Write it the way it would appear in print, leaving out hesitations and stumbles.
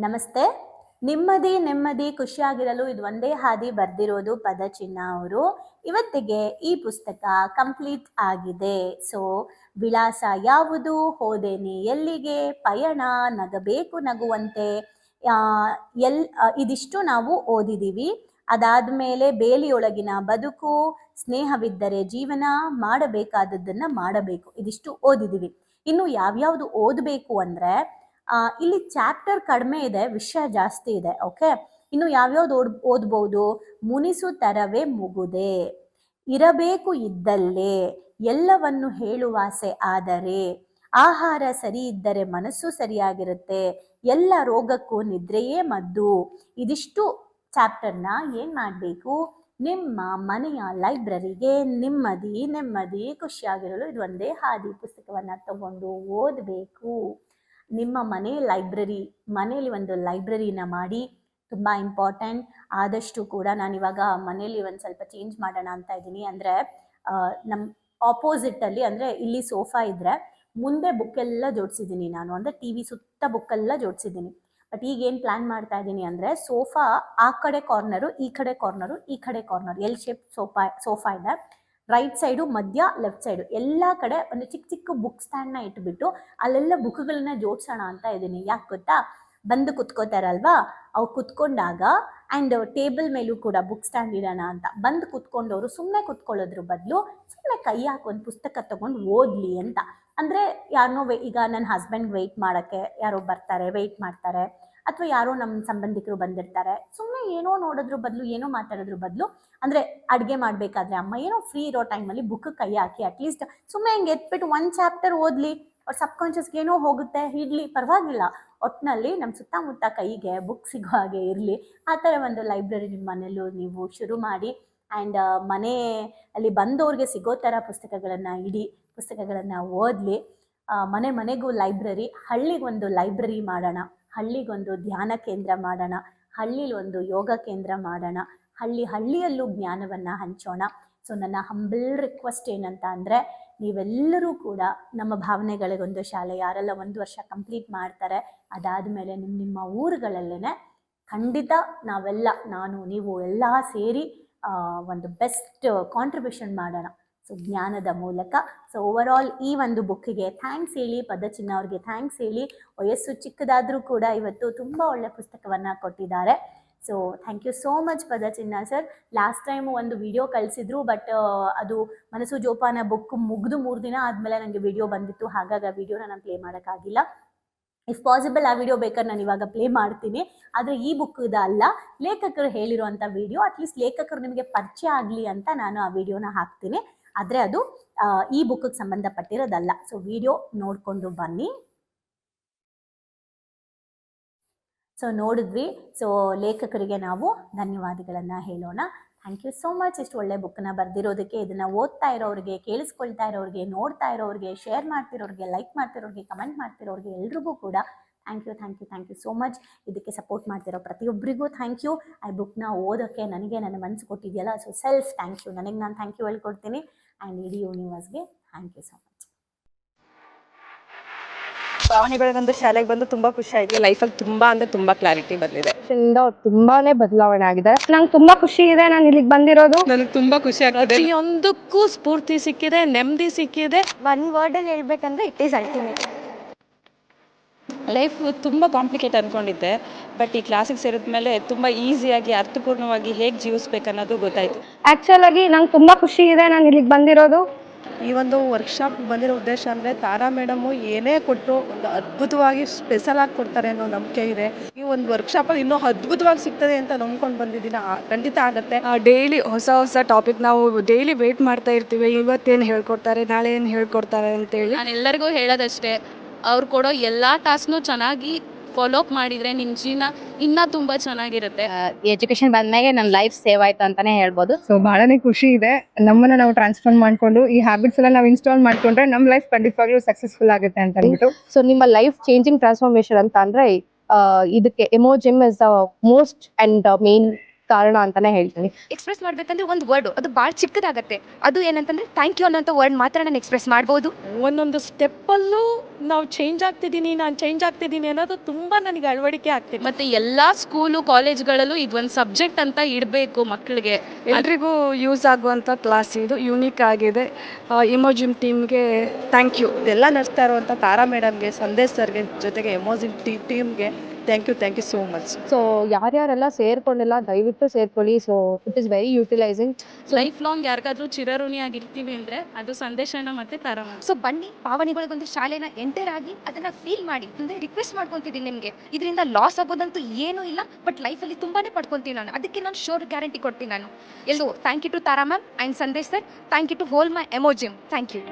ನಮಸ್ತೆ. ನೆಮ್ಮದಿ ಖುಷಿಯಾಗಿರಲು ಇದು ಒಂದೇ ಹಾದಿ ಬರ್ದಿರೋದು ಪದಚಿನ್ನ ಅವರು. ಇವತ್ತಿಗೆ ಈ ಪುಸ್ತಕ ಕಂಪ್ಲೀಟ್ ಆಗಿದೆ. ಸೊ ವಿಳಾಸ ಯಾವುದು, ಹೋದೇನೆ ಎಲ್ಲಿಗೆ, ಪಯಣ, ನಗಬೇಕು ನಗುವಂತೆ, ಇದಿಷ್ಟು ನಾವು ಓದಿದೀವಿ. ಅದಾದ್ಮೇಲೆ ಬೇಲಿಯೊಳಗಿನ ಬದುಕು, ಸ್ನೇಹವಿದ್ದರೆ ಜೀವನ, ಮಾಡಬೇಕಾದದ್ದನ್ನ ಮಾಡಬೇಕು, ಇದಿಷ್ಟು ಓದಿದೀವಿ. ಇನ್ನು ಯಾವ್ಯಾವ್ದು ಓದಬೇಕು ಅಂದ್ರೆ ಇಲ್ಲಿ ಚಾಪ್ಟರ್ ಕಡಿಮೆ ಇದೆ, ವಿಷಯ ಜಾಸ್ತಿ ಇದೆ. ಓಕೆ, ಇನ್ನು ಯಾವ್ಯಾವ್ದು ಓದ್ಬೋದು? ಮುನಿಸು ತರವೇ ಮುಗುದೆ, ಇರಬೇಕು ಇದ್ದಲ್ಲೇ, ಎಲ್ಲವನ್ನು ಹೇಳುವಾಸೆ ಆದರೆ, ಆಹಾರ ಸರಿ ಇದ್ದರೆ ಮನಸ್ಸು ಸರಿಯಾಗಿರುತ್ತೆ, ಎಲ್ಲ ರೋಗಕ್ಕೂ ನಿದ್ರೆಯೇ ಮದ್ದು. ಇದಿಷ್ಟು ಚಾಪ್ಟರ್ನ ಏನ್ ಮಾಡಬೇಕು? ನಿಮ್ಮ ಮನೆಯ ಲೈಬ್ರರಿಗೆ ನೆಮ್ಮದಿ ಖುಷಿಯಾಗಿರಲು ಇದು ಒಂದೇ ಹಾದಿ ಪುಸ್ತಕವನ್ನ ತಗೊಂಡು ಓದಬೇಕು. ನಿಮ್ಮ ಮನೆಯಲ್ಲಿ ಒಂದು ಲೈಬ್ರರಿನ ಮಾಡಿ, ತುಂಬ ಇಂಪಾರ್ಟೆಂಟ್. ಆದಷ್ಟು ಕೂಡ ನಾನಿವಾಗ ಮನೆಯಲ್ಲಿ ಒಂದು ಸ್ವಲ್ಪ ಚೇಂಜ್ ಮಾಡೋಣ ಅಂತ ಇದ್ದೀನಿ. ಅಂದರೆ ನಮ್ಮ ಆಪೋಸಿಟಲ್ಲಿ, ಅಂದರೆ ಇಲ್ಲಿ ಸೋಫಾ ಇದ್ದರೆ ಮುಂದೆ ಬುಕ್ಕೆಲ್ಲ ಜೋಡಿಸಿದ್ದೀನಿ ನಾನು, ಅಂದರೆ ಟಿ ವಿ ಸುತ್ತ ಬುಕ್ಕೆಲ್ಲ ಜೋಡಿಸಿದ್ದೀನಿ. ಬಟ್ ಈಗ ಏನು ಪ್ಲ್ಯಾನ್ ಮಾಡ್ತಾ ಇದ್ದೀನಿ ಅಂದರೆ, ಸೋಫಾ ಆ ಕಡೆ ಕಾರ್ನರು, ಈ ಕಡೆ ಕಾರ್ನರು, ಎಲ್ ಶೇಪ್ ಸೋಫಾ ಇದೆ. ರೈಟ್ ಸೈಡು, ಮಧ್ಯ, ಲೆಫ್ಟ್ ಸೈಡು, ಎಲ್ಲ ಕಡೆ ಒಂದು ಚಿಕ್ಕ ಚಿಕ್ಕ ಬುಕ್ ಸ್ಟ್ಯಾಂಡ್ನ ಇಟ್ಬಿಟ್ಟು ಅಲ್ಲೆಲ್ಲ ಬುಕ್ಗಳನ್ನ ಜೋಡಿಸೋಣ ಅಂತ ಇದ್ದೀನಿ. ಯಾಕೆ ಗೊತ್ತಾ? ಬಂದು ಕುತ್ಕೋತಾರಲ್ವಾ, ಅವು ಕುತ್ಕೊಂಡಾಗ, ಆ್ಯಂಡ್ ಟೇಬಲ್ ಮೇಲೂ ಕೂಡ ಬುಕ್ ಸ್ಟ್ಯಾಂಡ್ ಇಡೋಣ ಅಂತ. ಬಂದು ಕುತ್ಕೊಂಡವರು ಸುಮ್ಮನೆ ಕುತ್ಕೊಳ್ಳೋದ್ರ ಬದಲು ಸುಮ್ಮನೆ ಕೈ ಹಾಕಿ ಒಂದು ಪುಸ್ತಕ ತೊಗೊಂಡು ಓದಲಿ ಅಂತ. ಅಂದರೆ ಯಾರನ್ನೋ ಈಗ ನನ್ನ ಹಸ್ಬೆಂಡ್ ವೆಯ್ಟ್ ಮಾಡೋಕ್ಕೆ ಯಾರೋ ಬರ್ತಾರೆ, ವೆಯ್ಟ್ ಮಾಡ್ತಾರೆ, ಅಥವಾ ಯಾರೋ ನಮ್ಮ ಸಂಬಂಧಿಕರು ಬಂದಿರ್ತಾರೆ, ಸುಮ್ಮನೆ ಏನೋ ನೋಡೋದ್ರ ಬದಲು, ಏನೋ ಮಾತಾಡೋದ್ರ ಬದಲು, ಅಂದರೆ ಅಡುಗೆ ಮಾಡಬೇಕಾದ್ರೆ ಅಮ್ಮ ಏನೋ ಫ್ರೀ ಇರೋ ಟೈಮಲ್ಲಿ ಬುಕ್ ಕೈ ಹಾಕಿ ಅಟ್ಲೀಸ್ಟ್ ಸುಮ್ಮನೆ ಹಿಂಗೆ ಎತ್ಬಿಟ್ಟು ಒಂದು ಚಾಪ್ಟರ್ ಓದಲಿ, ಅವ್ರ ಸಬ್ಕಾನ್ಷಿಯಸ್ಗೆ ಏನೋ ಹೋಗುತ್ತೆ, ಇಡಲಿ, ಪರವಾಗಿಲ್ಲ. ಒಟ್ಟಿನಲ್ಲಿ ನಮ್ಮ ಸುತ್ತಮುತ್ತ ಕೈಗೆ ಬುಕ್ ಸಿಗೋ ಹಾಗೆ ಇರಲಿ. ಆ ಥರ ಒಂದು ಲೈಬ್ರರಿ ನಿಮ್ಮ ಮನೆಯಲ್ಲೂ ನೀವು ಶುರು ಮಾಡಿ. ಆ್ಯಂಡ್ ಮನೆಯಲ್ಲಿ ಬಂದವ್ರಿಗೆ ಸಿಗೋ ಥರ ಪುಸ್ತಕಗಳನ್ನು ಓದಲಿ. ಮನೆಗೂ ಲೈಬ್ರರಿ, ಹಳ್ಳಿಗೊಂದು ಲೈಬ್ರರಿ ಮಾಡೋಣ, ಹಳ್ಳಿಗೊಂದು ಧ್ಯಾನ ಕೇಂದ್ರ ಮಾಡೋಣ, ಹಳ್ಳಿಲಿ ಒಂದು ಯೋಗ ಕೇಂದ್ರ ಮಾಡೋಣ, ಹಳ್ಳಿಯಲ್ಲೂ ಜ್ಞಾನವನ್ನು ಹಂಚೋಣ. ಸೊ ನನ್ನ ಹಂಬಲ್ ರಿಕ್ವೆಸ್ಟ್ ಏನಂತ ಅಂದರೆ, ನೀವೆಲ್ಲರೂ ಕೂಡ ನಮ್ಮ ಭಾವನೆಗಳಿಗೊಂದು ಶಾಲೆ, ಯಾರೆಲ್ಲ 1 ವರ್ಷ ಕಂಪ್ಲೀಟ್ ಮಾಡ್ತಾರೆ, ಅದಾದಮೇಲೆ ನಿಮ್ಮ ಊರುಗಳಲ್ಲೇ ಖಂಡಿತ ನಾನು ನೀವು ಎಲ್ಲ ಸೇರಿ ಒಂದು ಬೆಸ್ಟ್ ಕಾಂಟ್ರಿಬ್ಯೂಷನ್ ಮಾಡೋಣ. ಸೊ ಜ್ಞಾನದ ಮೂಲಕ. ಸೊ ಓವರಾಲ್ ಈ ಒಂದು ಬುಕ್ಕಿಗೆ ಥ್ಯಾಂಕ್ಸ್ ಹೇಳಿ, ಪದಚಿನ್ನ ಅವ್ರಿಗೆ ಥ್ಯಾಂಕ್ಸ್ ಹೇಳಿ. ವಯಸ್ಸು ಚಿಕ್ಕದಾದರೂ ಕೂಡ ಇವತ್ತು ತುಂಬ ಒಳ್ಳೆ ಪುಸ್ತಕವನ್ನು ಕೊಟ್ಟಿದ್ದಾರೆ. So thank you so much Padachinna sir. Last time ಒಂದು ವಿಡಿಯೋ ಕಳಿಸಿದ್ರು, ಬಟ್ ಅದು ಮನಸ್ಸು ಜೋಪಾನ ಬುಕ್ ಮುಗಿದು 3 ದಿನ ಆದಮೇಲೆ ನನಗೆ ವಿಡಿಯೋ ಬಂದಿತ್ತು, ಹಾಗಾಗಿ ಆ ವಿಡಿಯೋನ ನಾನು ಪ್ಲೇ ಮಾಡೋಕ್ಕಾಗಿಲ್ಲ. ಇಫ್ ಪಾಸಿಬಲ್ ಆ ವಿಡಿಯೋ ಬೇಕಾದ್ರೆ ನಾನು ಇವಾಗ ಪ್ಲೇ ಮಾಡ್ತೀನಿ. ಆದರೆ ಈ ಬುಕ್ಕಿದ ಅಲ್ಲ, ಲೇಖಕರು ಹೇಳಿರುವಂಥ ವಿಡಿಯೋ, ಅಟ್ಲೀಸ್ಟ್ ಲೇಖಕರು ನಿಮಗೆ ಪರಿಚಯ ಆಗಲಿ ಅಂತ ನಾನು ಆ ವಿಡಿಯೋನ ಹಾಕ್ತೀನಿ. ಆದರೆ ಅದು ಈ ಬುಕ್ಕಿಗೆ ಸಂಬಂಧಪಟ್ಟಿರೋದಲ್ಲ. ಸೊ ವಿಡಿಯೋ ನೋಡಿಕೊಂಡು ಬನ್ನಿ. ಸೊ ನೋಡಿದ್ವಿ. ಸೊ ಲೇಖಕರಿಗೆ ನಾವು ಧನ್ಯವಾದಗಳನ್ನು ಹೇಳೋಣ. ಥ್ಯಾಂಕ್ ಯು ಸೋ ಮಚ್ ಇಷ್ಟು ಒಳ್ಳೆ ಬುಕ್ಕನ್ನ ಬರೆದಿರೋದಕ್ಕೆ. ಇದನ್ನು ಓದ್ತಾ ಇರೋರಿಗೆ, ಕೇಳಿಸ್ಕೊಳ್ತಾ ಇರೋರಿಗೆ, ನೋಡ್ತಾ ಇರೋರಿಗೆ, ಶೇರ್ ಮಾಡ್ತಿರೋರಿಗೆ, ಲೈಕ್ ಮಾಡ್ತಿರೋರಿಗೆ, ಕಮೆಂಟ್ ಮಾಡ್ತಿರೋರಿಗೆ ಎಲ್ರಿಗೂ ಕೂಡ ಥ್ಯಾಂಕ್ ಯು ಸೋ ಮಚ್. ಇದಕ್ಕೆ ಸಪೋರ್ಟ್ ಮಾಡ್ತಿರೋ ಪ್ರತಿಯೊಬ್ಬರಿಗೂ ಥ್ಯಾಂಕ್ ಯು. ಆ ಬುಕ್ನ ಓದೋಕ್ಕೆ ನನಗೆ ನನ್ನ ಮನಸ್ಸು ಕೊಟ್ಟಿದೆಯಲ್ಲ, ಸೊ ಸೆಲ್ಫ್ ಥ್ಯಾಂಕ್ ಯು. ನನಗೆ ನಾನು ಥ್ಯಾಂಕ್ ಯು ಹೇಳ್ಕೊಡ್ತೀನಿ. ಆ್ಯಂಡ್ ಇಡೀ ಯೂನಿವರ್ಸ್ಗೆ ಥ್ಯಾಂಕ್ ಯು ಸೊ ಮಚ್. ಭಾವನೆಗಳಿಗೊಂದು ಶಾಲೆಗೆ ಬಂದು ತುಂಬಾ ಖುಷಿ ಆಯ್ತು. ಲೈಫಲ್ಲಿ ತುಂಬಾ ಕ್ಲಾರಿಟಿ ಬಂದಿದೆ. ತುಂಬಾನೇ ಬದಲಾವಣೆ ಆಗಿದೆ. ನಂಗೆ ತುಂಬಾ ಖುಷಿ ಇದೆ ನಾನು ಇಲ್ಲಿಗೆ ಬಂದಿರೋದು. ನನಗೆ ತುಂಬಾ ಖುಷಿ ಆಗ್ತಿದೆ. ಪ್ರತಿಯೊಂದಕ್ಕೂ ಸ್ಫೂರ್ತಿ ಸಿಕ್ಕಿದೆ, ನೆಮ್ಮದಿ ಸಿಕ್ಕಿದೆ. ಒನ್ ವರ್ಡ್ ಅಲ್ಲಿ ಹೇಳ್ಬೇಕಂದ್ರೆ ಇಟ್ ಈಸ್ ಅಲ್ಟಿಮೇಟ್. ಲೈಫ್ ತುಂಬ ಕಾಂಪ್ಲಿಕೇಟ್ ಅಂದ್ಕೊಂಡಿದ್ದೆ, ಬಟ್ ಈ ಕ್ಲಾಸಿಗೆ ಸೇರಿದ್ಮೇಲೆ ತುಂಬ ಈಸಿಯಾಗಿ ಅರ್ಥಪೂರ್ಣವಾಗಿ ಹೇಗೆ ಜೀವಿಸ್ಬೇಕನ್ನೋದು ಗೊತ್ತಾಯಿತು. ಆ್ಯಕ್ಚುಲ್ ಆಗಿ ನಂಗೆ ತುಂಬ ಖುಷಿ ಇದೆ ನಾನು ಇಲ್ಲಿಗೆ ಬಂದಿರೋದು. ಈ ಒಂದು ವರ್ಕ್ಶಾಪ್ ಬಂದಿರೋ ಉದ್ದೇಶ ಅಂದರೆ, ತಾರಾ ಮೇಡಮು ಏನೇ ಕೊಟ್ಟರು ಒಂದು ಅದ್ಭುತವಾಗಿ ಸ್ಪೆಷಲ್ ಆಗಿ ಕೊಡ್ತಾರೆ ಅನ್ನೋ ನಂಬಿಕೆ ಇದೆ. ಈ ಒಂದು ವರ್ಕ್ಶಾಪಲ್ಲಿ ಇನ್ನೂ ಅದ್ಭುತವಾಗಿ ಸಿಗ್ತದೆ ಅಂತ ನಂಬ್ಕೊಂಡು ಬಂದಿದ್ದೀನಿ. ಖಂಡಿತ ಆಗುತ್ತೆ. ಡೈಲಿ ಹೊಸ ಟಾಪಿಕ್ ನಾವು ಡೈಲಿ ವೆಯ್ಟ್ ಮಾಡ್ತಾ ಇರ್ತೀವಿ, ಇವತ್ತೇನು ಹೇಳ್ಕೊಡ್ತಾರೆ, ನಾಳೆ ಏನು ಹೇಳ್ಕೊಡ್ತಾರೆ ಅಂತೇಳಿ. ನಾನು ಎಲ್ಲರಿಗೂ ಹೇಳೋದಷ್ಟೇ, ಅವ್ರು ಕೊಡೋ ಎಲ್ಲ ಟಾಸ್ಕ್ನು ಚೆನ್ನಾಗಿ ಫಾಲೋ ಅಪ್ ಮಾಡಿದರೆ ನಿಮ್ಮ ಜೀವನ ಇನ್ನೂ ತುಂಬ ಚೆನ್ನಾಗಿರುತ್ತೆ. ಎಜುಕೇಶನ್ ಬಂದ್ಮೇಲೆ ನನ್ನ ಲೈಫ್ ಸೇವ್ ಆಯ್ತು ಅಂತಾನೆ ಹೇಳ್ಬೋದು. ಸೊ ಬಹಳನೇ ಖುಷಿ ಇದೆ. ನಮ್ಮನ್ನ ನಾವು ಟ್ರಾನ್ಸ್ಫಾರ್ಮ್ ಮಾಡ್ಕೊಂಡು ಈ ಹ್ಯಾಬಿಟ್ಸ್ ಎಲ್ಲ ನಾವು ಇನ್ಸ್ಟಾಲ್ ಮಾಡ್ಕೊಂಡ್ರೆ ನಮ್ಮ ಲೈಫ್ ಖಂಡಿತವಾಗ್ಲೂ ಸಕ್ಸಸ್ಫುಲ್ ಆಗುತ್ತೆ ಅಂತ ಹೇಳ್ಬಿಟ್ಟು. ಸೊ ನಿಮ್ಮ ಲೈಫ್ ಚೇಂಜಿಂಗ್ ಟ್ರಾನ್ಸ್ಫಾರ್ಮೇಶನ್ ಅಂತ ಅಂದ್ರೆ ಇದಕ್ಕೆ ಎಮೋಜಿಮ್ is the most and main ಕಾರಣ ಅಂತಾನೆ ಹೇಳ್ತೀನಿ. ಎಕ್ಸ್ಪ್ರೆಸ್ ಮಾಡ್ಬೇಕಂದ್ರೆ ಒಂದು ವರ್ಡು ಅದು ಭಾಳ ಚಿಕ್ಕದಾಗತ್ತೆ. ಅದು ಏನಂತಂದ್ರೆ ಥ್ಯಾಂಕ್ ಯು ಅನ್ನೋಂಥ ವರ್ಡ್ ಮಾತ್ರ ನಾನು ಎಕ್ಸ್ಪ್ರೆಸ್ ಮಾಡ್ಬೋದು. ಒಂದೊಂದು ಸ್ಟೆಪ್ಪಲ್ಲೂ ನಾವು ಚೇಂಜ್ ಆಗ್ತಿದ್ದೀನಿ ಅನ್ನೋದು ತುಂಬ ನನಗೆ ಅಳವಡಿಕೆ ಆಗ್ತಿದೆ. ಮತ್ತು ಎಲ್ಲ ಸ್ಕೂಲು ಕಾಲೇಜ್ಗಳಲ್ಲೂ ಇದೊಂದು ಸಬ್ಜೆಕ್ಟ್ ಅಂತ ಇಡಬೇಕು ಮಕ್ಕಳಿಗೆ. ಎಲ್ರಿಗೂ ಯೂಸ್ ಆಗುವಂಥ ಕ್ಲಾಸ್ ಇದು, ಯೂನಿಕ್ ಆಗಿದೆ. ಇಮೋಜಿಮ್ ಟೀಮ್ಗೆ ಥ್ಯಾಂಕ್ ಯು. ಇದೆಲ್ಲ ನಡೆಸ್ತಾ ಇರುವಂಥ ತಾರಾ ಮೇಡಮ್ಗೆ, ಸಂದೇಶ್ ಸರ್ಗೆ, ಜೊತೆಗೆ ಎಮೋಜಿನ್ ಟೀಮ್ಗೆ thank you so much. So ಯಾರ್ಯಾರೆಲ್ಲ ಸೇರ್ಕೊಂಡಿಲ್ಲ ದಯವಿಟ್ಟು ಸೇರ್ಕೊಳ್ಳಿ. So it is very utilizing. Life long ಯಾರಿಗಾದ್ರೂ ಚಿರಋಣಿಯಾಗಿರ್ತೀವಿ ಅಂದರೆ ಅದು ಸಂದೇಶನ ಮತ್ತು ತಾರಾ ಮ್ಯಾಮ್. ಸೊ ಬನ್ನಿ ಪಾವನಿಗಳಿಗೊಂದು ಶಾಲೆನ ಎಂಟರ್ ಆಗಿ ಅದನ್ನು ಫೀಲ್ ಮಾಡಿ. ಅಂದರೆ ರಿಕ್ವೆಸ್ಟ್ ಮಾಡ್ಕೊತಿದ್ದೀನಿ ನಿಮಗೆ, ಇದರಿಂದ ಲಾಸ್ ಆಗೋದಂತೂ ಏನೂ ಇಲ್ಲ, ಬಟ್ ಲೈಫಲ್ಲಿ ತುಂಬಾ ಪಡ್ಕೊತೀನಿ ನಾನು. ಅದಕ್ಕೆ ನಾನು ಶೋರ್ ಗ್ಯಾರಂಟಿ ಕೊಡ್ತೀನಿ ನಾನು. ಎಲ್ಲೂ thank you to Tara ma'am and Sandesh sir. Thank you to whole my ಎಮೋಜಿಮ್. Thank you.